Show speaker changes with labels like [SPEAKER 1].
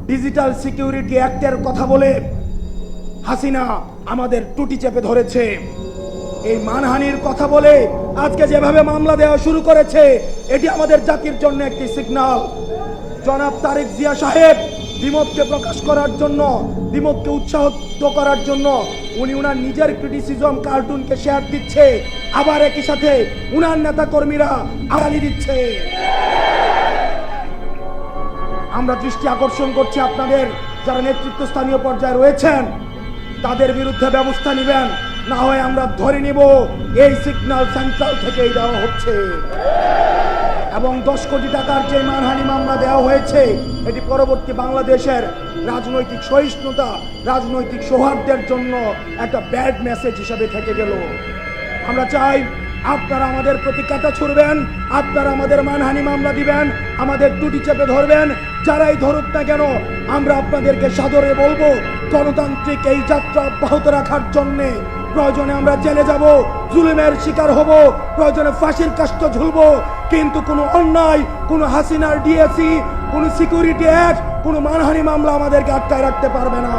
[SPEAKER 1] Digital security অ্যাক্টের কথা বলে হাসিনা আমাদের টুটি চেপে ধরেছে। এই মানহানির কথা বলে আজকে যেভাবে মামলা দেওয়া শুরু করেছে, এটি আমাদের জাতির জন্য একটি সিগন্যাল। জনাব তারেক জিয়া সাহেব দ্বিমতকে প্রকাশ করার জন্য, দ্বিমতকে উৎসাহিত করার জন্য উনি উনার নিজের ক্রিটিসিজম কার্টুনকে শেয়ার দিচ্ছে, আবার একই সাথে উনার নেতা কর্মীরা গালি দিচ্ছে। আমরা দৃষ্টি আকর্ষণ করছি আপনাদের যারা নেতৃত্বস্থানীয় পর্যায়ে রয়েছেন, তাদের বিরুদ্ধে ব্যবস্থা নেবেন, না হয় আমরা ধরে নিব এই সিগন্যাল সেন্ট্রাল থেকেই দেওয়া হচ্ছে। এবং 10 কোটি টাকার যে মানহানি মামলা দেওয়া হয়েছে, এটি পরবর্তী বাংলাদেশের রাজনৈতিক সহিষ্ণুতা, রাজনৈতিক সৌহার্দ্যের জন্য একটা ব্যাড মেসেজ হিসেবে থেকে গেল। আমরা চাই আপনারা আমাদের প্রতি কাঁটা ছুড়বেন, আপনারা আমাদের মানহানি মামলা দিবেন, আমাদের টুটি চেপে ধরবেন, যারাই ধরুক না কেন আমরা আপনাদেরকে সাদরে বলবো গণতান্ত্রিক এই যাত্রা অব্যাহত রাখার জন্যে প্রয়োজনে আমরা জেলে যাব, জুলুমের শিকার হব, প্রয়োজনে ফাঁসির কাষ্ঠ ঝুলবো, কিন্তু কোনো অন্যায়, কোনো হাসিনার ডিএসি, কোনো সিকিউরিটি অ্যাক্ট, কোনো মানহানি মামলা আমাদেরকে আটকায় রাখতে পারবে না।